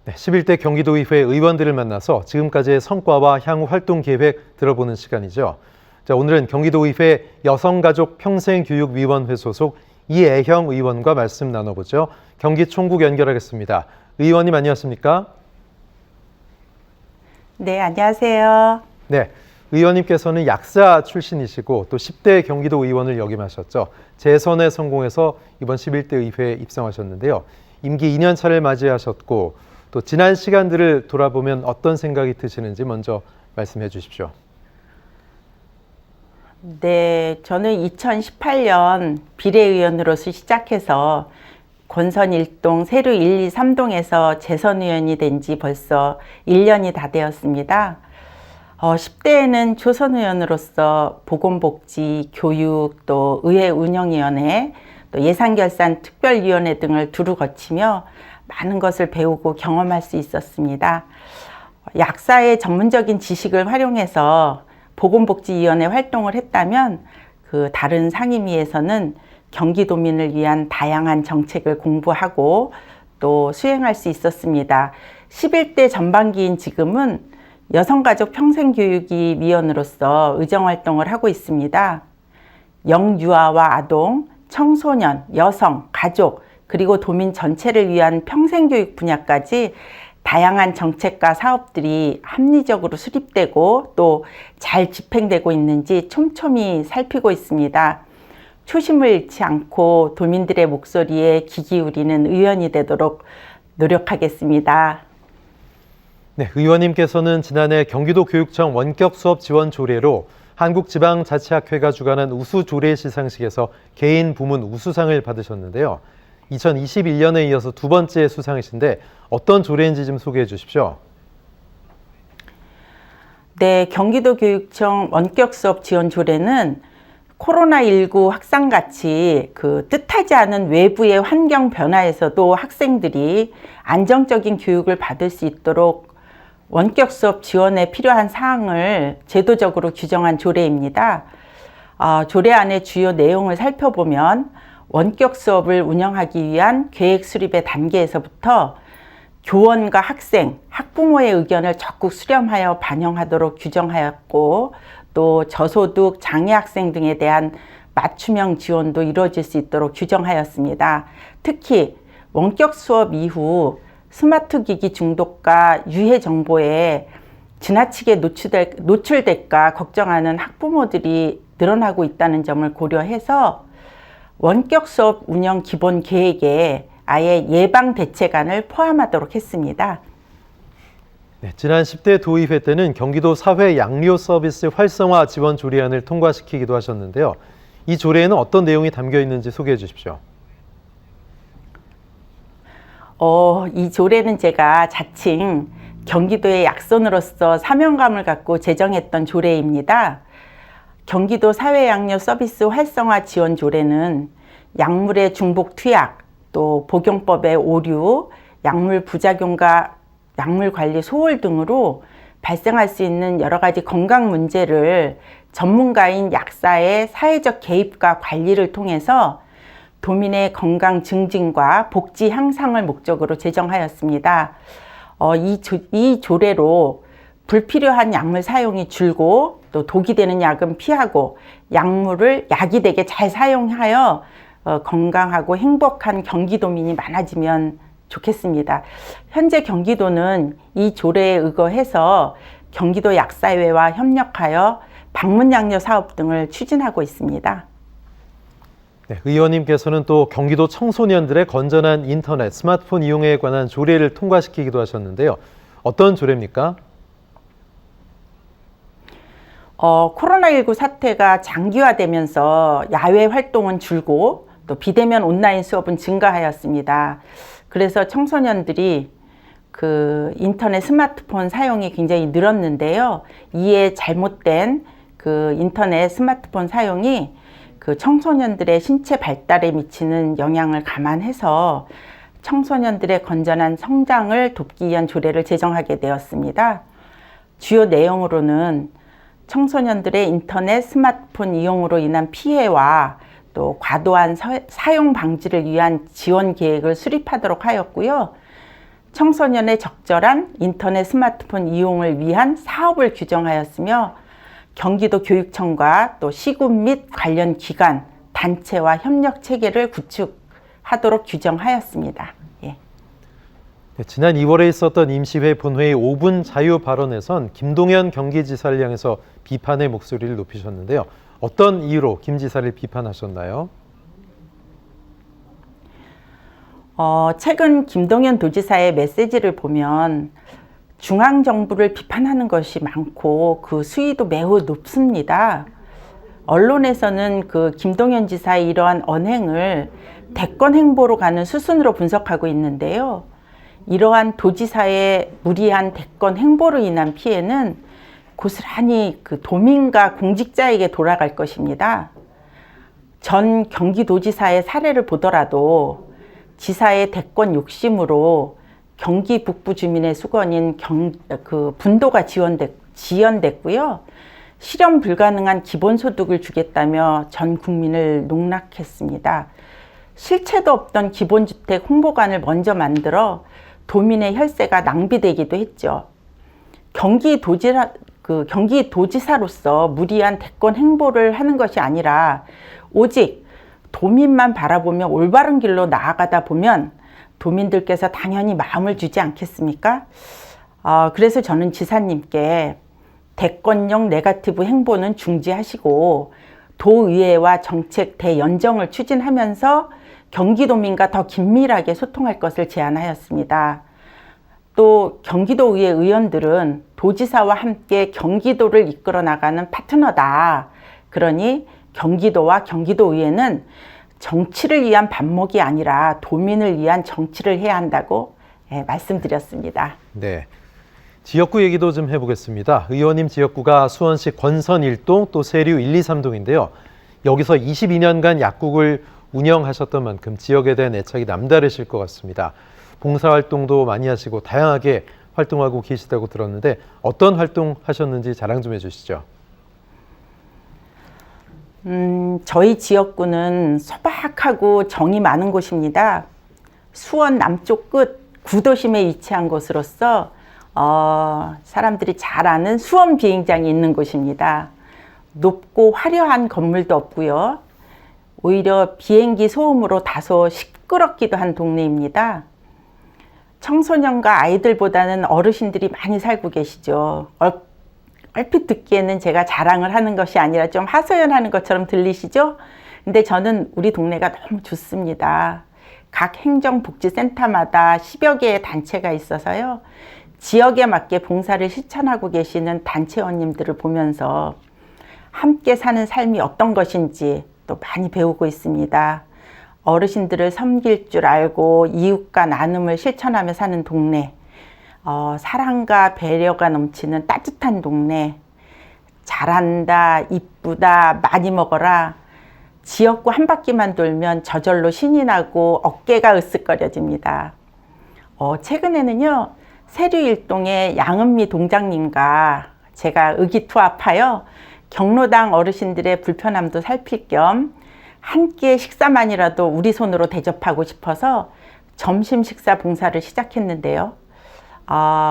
네, 11대 경기도의회 의원들을 만나서 지금까지의 성과와 향후 활동 계획 들어보는 시간이죠. 자, 오늘은 경기도의회 여성가족평생교육위원회 소속 이애형 의원과 말씀 나눠보죠. 경기 총국 연결하겠습니다. 의원님 안녕하십니까? 네, 안녕하세요. 네, 의원님께서는 약사 출신이시고 또 10대 경기도 의원을 역임하셨죠. 재선에 성공해서 이번 11대 의회에 입성하셨는데요. 임기 2년 차를 맞이하셨고 또 지난 시간들을 돌아보면 어떤 생각이 드시는지 먼저 말씀해 주십시오. 네, 저는 2018년 비례의원으로서 시작해서 권선 1동, 세류 1, 2, 3동에서 재선 의원이 된 지 벌써 1년이 다 되었습니다. 10대에는 조선 의원으로서 보건복지, 교육, 또 의회 운영위원회, 또 예산결산 특별위원회 등을 두루 거치며 많은 것을 배우고 경험할 수 있었습니다. 약사의 전문적인 지식을 활용해서 보건복지위원회 활동을 했다면 그 다른 상임위에서는 경기도민을 위한 다양한 정책을 공부하고 또 수행할 수 있었습니다. 11대 전반기인 지금은 여성가족 평생교육위 위원으로서 의정활동을 하고 있습니다. 영유아와 아동, 청소년, 여성, 가족, 그리고 도민 전체를 위한 평생교육 분야까지 다양한 정책과 사업들이 합리적으로 수립되고 또 잘 집행되고 있는지 촘촘히 살피고 있습니다. 초심을 잃지 않고 도민들의 목소리에 귀 기울이는 의원이 되도록 노력하겠습니다. 네, 의원님께서는 지난해 경기도 교육청 원격 수업 지원 조례로 한국지방자치학회가 주관한 우수 조례 시상식에서 개인 부문 우수상을 받으셨는데요. 2021년에 이어서 두 번째 수상이신데 어떤 조례인지 좀 소개해 주십시오. 네, 경기도 교육청 원격 수업 지원 조례는 코로나19 확산같이 그 뜻하지 않은 외부의 환경 변화에서도 학생들이 안정적인 교육을 받을 수 있도록 원격 수업 지원에 필요한 사항을 제도적으로 규정한 조례입니다. 조례안의 주요 내용을 살펴보면 원격 수업을 운영하기 위한 계획 수립의 단계에서부터 교원과 학생, 학부모의 의견을 적극 수렴하여 반영하도록 규정하였고 또 저소득, 장애 학생 등에 대한 맞춤형 지원도 이루어질 수 있도록 규정하였습니다. 특히 원격 수업 이후 스마트 기기 중독과 유해 정보에 지나치게 노출될까 걱정하는 학부모들이 늘어나고 있다는 점을 고려해서 원격 수업 운영 기본 계획에 아예 예방 대책안을 포함하도록 했습니다. 네, 지난 10대 도의회 때는 경기도 사회 양료 서비스 활성화 지원 조례안을 통과시키기도 하셨는데요. 이 조례에는 어떤 내용이 담겨 있는지 소개해 주십시오. 이 조례는 제가 자칭 경기도의 약손으로서 사명감을 갖고 제정했던 조례입니다. 경기도 사회 양료 서비스 활성화 지원 조례는 약물의 중복 투약, 또 복용법의 오류, 약물 부작용과 약물 관리 소홀 등으로 발생할 수 있는 여러 가지 건강 문제를 전문가인 약사의 사회적 개입과 관리를 통해서 도민의 건강 증진과 복지 향상을 목적으로 제정하였습니다. 이 조례로 불필요한 약물 사용이 줄고 또 독이 되는 약은 피하고 약물을 약이 되게 잘 사용하여 건강하고 행복한 경기도민이 많아지면 좋겠습니다. 현재 경기도는 이 조례에 의거해서 경기도 약사회와 협력하여 방문양료 사업 등을 추진하고 있습니다. 네, 의원님께서는 또 경기도 청소년들의 건전한 인터넷, 스마트폰 이용에 관한 조례를 통과시키기도 하셨는데요. 어떤 조례입니까? 코로나19 사태가 장기화되면서 야외 활동은 줄고 또 비대면 온라인 수업은 증가하였습니다. 그래서 청소년들이 그 인터넷 스마트폰 사용이 굉장히 늘었는데요. 이에 잘못된 그 인터넷 스마트폰 사용이 그 청소년들의 신체 발달에 미치는 영향을 감안해서 청소년들의 건전한 성장을 돕기 위한 조례를 제정하게 되었습니다. 주요 내용으로는 청소년들의 인터넷 스마트폰 이용으로 인한 피해와 또 과도한 사용 방지를 위한 지원 계획을 수립하도록 하였고요. 청소년의 적절한 인터넷 스마트폰 이용을 위한 사업을 규정하였으며 경기도 교육청과 또 시군 및 관련 기관, 단체와 협력 체계를 구축하도록 규정하였습니다. 예. 네, 지난 2월에 있었던 임시회 본회의 5분 자유 발언에선 김동연 경기지사를 향해서 비판의 목소리를 높이셨는데요. 어떤 이유로 김 지사를 비판하셨나요? 최근 김동연 도지사의 메시지를 보면 중앙정부를 비판하는 것이 많고 그 수위도 매우 높습니다. 언론에서는 그 김동연 지사의 이러한 언행을 대권 행보로 가는 수순으로 분석하고 있는데요. 이러한 도지사의 무리한 대권 행보로 인한 피해는 고스란히 그 도민과 공직자에게 돌아갈 것입니다. 전 경기도지사의 사례를 보더라도 지사의 대권 욕심으로 경기 북부 주민의 수건인 분도가 지연됐고요. 실현 불가능한 기본소득을 주겠다며 전 국민을 농락했습니다. 실체도 없던 기본주택 홍보관을 먼저 만들어 도민의 혈세가 낭비되기도 했죠. 경기도지사로서 무리한 대권 행보를 하는 것이 아니라 오직 도민만 바라보며 올바른 길로 나아가다 보면 도민들께서 당연히 마음을 주지 않겠습니까? 그래서 저는 지사님께 대권용 네거티브 행보는 중지하시고 도의회와 정책 대연정을 추진하면서 경기도민과 더 긴밀하게 소통할 것을 제안하였습니다. 또 경기도의회 의원들은 도지사와 함께 경기도를 이끌어 나가는 파트너다. 그러니 경기도와 경기도의회는 정치를 위한 반목이 아니라 도민을 위한 정치를 해야 한다고 말씀드렸습니다. 네. 지역구 얘기도 좀 해보겠습니다. 의원님 지역구가 수원시 권선 1동 또 세류 1, 2, 3동인데요. 여기서 22년간 약국을 운영하셨던 만큼 지역에 대한 애착이 남다르실 것 같습니다. 봉사활동도 많이 하시고 다양하게 활동하고 계시다고 들었는데 어떤 활동 하셨는지 자랑 좀 해주시죠. 저희 지역구는 소박하고 정이 많은 곳입니다. 수원 남쪽 끝 구도심에 위치한 곳으로서 사람들이 잘 아는 수원 비행장이 있는 곳입니다. 높고 화려한 건물도 없고요. 오히려 비행기 소음으로 다소 시끄럽기도 한 동네입니다. 청소년과 아이들보다는 어르신들이 많이 살고 계시죠. 얼핏 듣기에는 제가 자랑을 하는 것이 아니라 좀 하소연하는 것처럼 들리시죠? 근데 저는 우리 동네가 너무 좋습니다. 각 행정복지센터마다 10여 개의 단체가 있어서요. 지역에 맞게 봉사를 실천하고 계시는 단체원님들을 보면서 함께 사는 삶이 어떤 것인지 또 많이 배우고 있습니다. 어르신들을 섬길 줄 알고 이웃과 나눔을 실천하며 사는 동네, 사랑과 배려가 넘치는 따뜻한 동네, 잘한다, 이쁘다, 많이 먹어라. 지역구 한 바퀴만 돌면 저절로 신이 나고 어깨가 으쓱거려집니다. 최근에는요, 세류 1동의 양은미 동장님과 제가 의기투합하여 경로당 어르신들의 불편함도 살필 겸 한 끼의 식사만이라도 우리 손으로 대접하고 싶어서 점심 식사 봉사를 시작했는데요.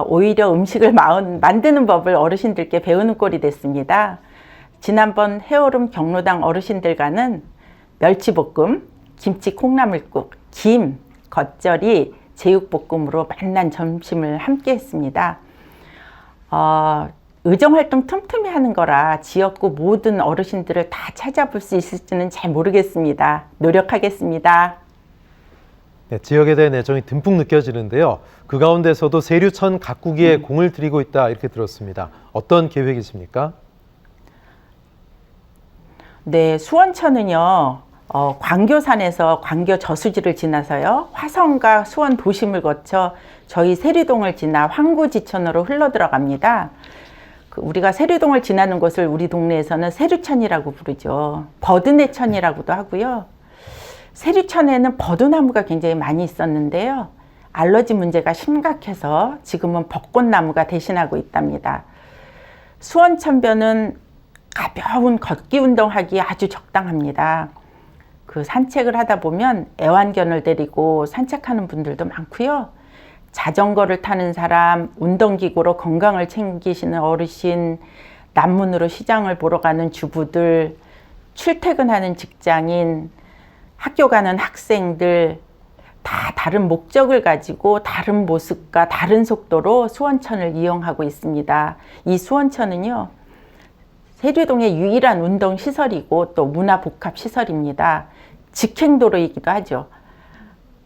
오히려 음식을 만드는 법을 어르신들께 배우는 꼴이 됐습니다. 지난번 해오름 경로당 어르신들과는 멸치볶음, 김치 콩나물국, 김, 겉절이, 제육볶음으로 만난 점심을 함께 했습니다. 의정활동 틈틈이 하는 거라 지역구 모든 어르신들을 다 찾아볼 수 있을지는 잘 모르겠습니다. 노력하겠습니다. 네, 지역에 대한 애정이 듬뿍 느껴지는데요. 그 가운데서도 세류천 가꾸기에 공을 들이고 있다 이렇게 들었습니다. 어떤 계획이십니까? 네, 수원천은요. 광교산에서 광교 저수지를 지나서요. 화성과 수원 도심을 거쳐 저희 세류동을 지나 황구지천으로 흘러 들어갑니다. 우리가 세류동을 지나는 곳을 우리 동네에서는 세류천이라고 부르죠. 버드네천이라고도 하고요. 세류천에는 버드나무가 굉장히 많이 있었는데요. 알러지 문제가 심각해서 지금은 벚꽃나무가 대신하고 있답니다. 수원천변은 가벼운 걷기 운동하기에 아주 적당합니다. 산책을 하다 보면 애완견을 데리고 산책하는 분들도 많고요. 자전거를 타는 사람, 운동기구로 건강을 챙기시는 어르신, 남문으로 시장을 보러 가는 주부들, 출퇴근하는 직장인, 학교 가는 학생들, 다 다른 목적을 가지고 다른 모습과 다른 속도로 수원천을 이용하고 있습니다. 이 수원천은요, 세류동의 유일한 운동시설이고 또 문화복합시설입니다. 직행도로이기도 하죠.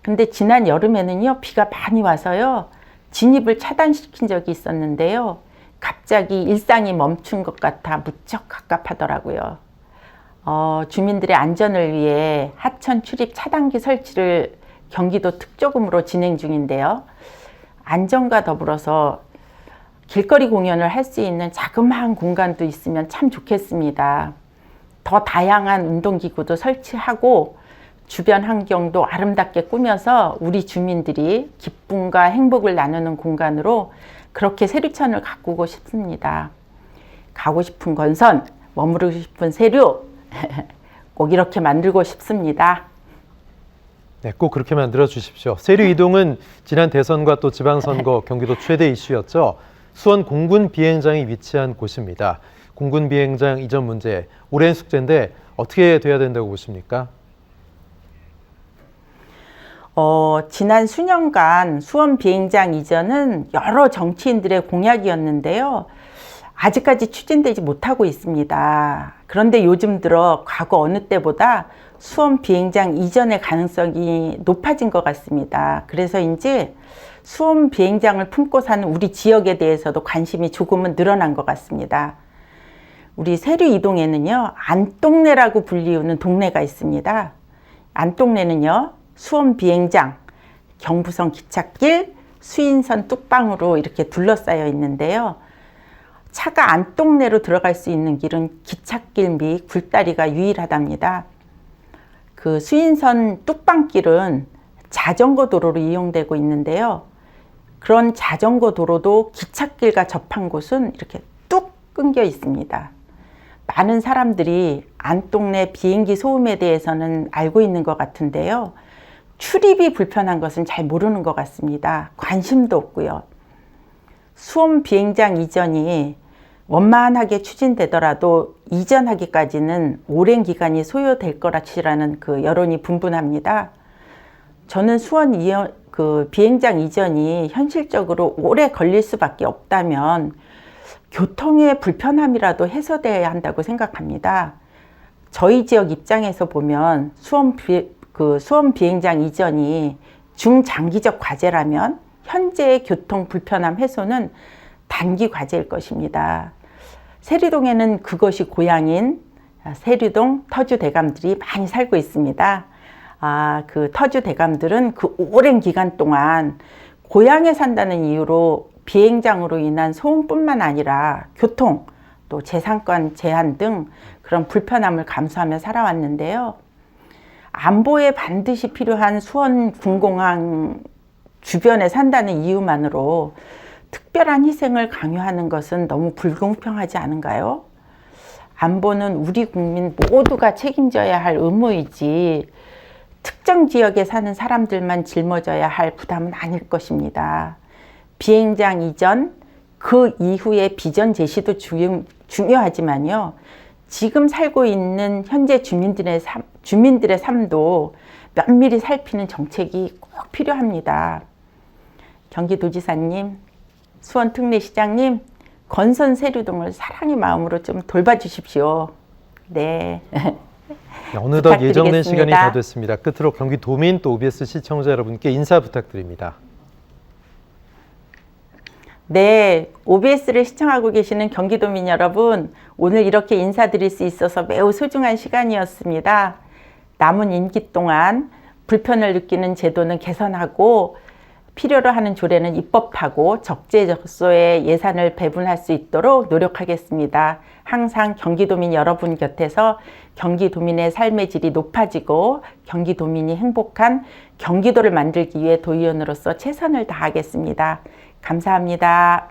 근데 지난 여름에는요, 비가 많이 와서요, 진입을 차단시킨 적이 있었는데요. 갑자기 일상이 멈춘 것 같아 무척 갑갑하더라고요. 주민들의 안전을 위해 하천 출입 차단기 설치를 경기도 특조금으로 진행 중인데요. 안전과 더불어서 길거리 공연을 할 수 있는 자그마한 공간도 있으면 참 좋겠습니다. 더 다양한 운동기구도 설치하고 주변 환경도 아름답게 꾸며서 우리 주민들이 기쁨과 행복을 나누는 공간으로 그렇게 세류천을 가꾸고 싶습니다. 가고 싶은 건선, 머무르고 싶은 세류, 꼭 이렇게 만들고 싶습니다. 네, 꼭 그렇게 만들어 주십시오. 세류 이동은 지난 대선과 또 지방선거 경기도 최대 이슈였죠. 수원 공군 비행장이 위치한 곳입니다. 공군 비행장 이전 문제, 오랜 숙제인데 어떻게 돼야 된다고 보십니까? 지난 수년간 수원 비행장 이전은 여러 정치인들의 공약이었는데요. 아직까지 추진되지 못하고 있습니다. 그런데 요즘 들어 과거 어느 때보다 수원 비행장 이전의 가능성이 높아진 것 같습니다. 그래서인지 수원 비행장을 품고 사는 우리 지역에 대해서도 관심이 조금은 늘어난 것 같습니다. 우리 세류 이동에는요, 안동네라고 불리우는 동네가 있습니다. 안동네는요, 수원 비행장, 경부선 기찻길, 수인선 뚝방으로 이렇게 둘러싸여 있는데요. 차가 안동내로 들어갈 수 있는 길은 기찻길 및 굴다리가 유일하답니다. 그 수인선 뚝방길은 자전거 도로로 이용되고 있는데요. 그런 자전거 도로도 기찻길과 접한 곳은 이렇게 뚝 끊겨 있습니다. 많은 사람들이 안동내 비행기 소음에 대해서는 알고 있는 것 같은데요. 출입이 불편한 것은 잘 모르는 것 같습니다. 관심도 없고요. 수원 비행장 이전이 원만하게 추진되더라도 이전하기까지는 오랜 기간이 소요될 거라는 그 여론이 분분합니다. 저는 수원 비행장 이전이 현실적으로 오래 걸릴 수밖에 없다면 교통의 불편함이라도 해소돼야 한다고 생각합니다. 저희 지역 입장에서 보면 수원 비행장 이전이 중장기적 과제라면 현재의 교통 불편함 해소는 단기 과제일 것입니다. 세류동에는 그것이 고향인 세류동 터주 대감들이 많이 살고 있습니다. 그 터주 대감들은 그 오랜 기간 동안 고향에 산다는 이유로 비행장으로 인한 소음뿐만 아니라 교통, 또 재산권 제한 등 그런 불편함을 감수하며 살아왔는데요. 안보에 반드시 필요한 수원 군공항 주변에 산다는 이유만으로 특별한 희생을 강요하는 것은 너무 불공평하지 않은가요? 안보는 우리 국민 모두가 책임져야 할 의무이지 특정 지역에 사는 사람들만 짊어져야 할 부담은 아닐 것입니다. 비행장 이전, 그 이후의 비전 제시도 중요하지만요. 지금 살고 있는 현재 주민들의 삶도 면밀히 살피는 정책이 꼭 필요합니다. 경기도지사님, 수원특례시장님, 건선 세류동을 사랑의 마음으로 좀 돌봐주십시오. 네. 어느덧 예정된 시간이 다 됐습니다. 끝으로 경기도민 또 OBS 시청자 여러분께 인사 부탁드립니다. 네, OBS를 시청하고 계시는 경기도민 여러분, 오늘 이렇게 인사드릴 수 있어서 매우 소중한 시간이었습니다. 남은 임기 동안 불편을 느끼는 제도는 개선하고 필요로 하는 조례는 입법하고 적재적소에 예산을 배분할 수 있도록 노력하겠습니다. 항상 경기도민 여러분 곁에서 경기도민의 삶의 질이 높아지고 경기도민이 행복한 경기도를 만들기 위해 도의원으로서 최선을 다하겠습니다. 감사합니다.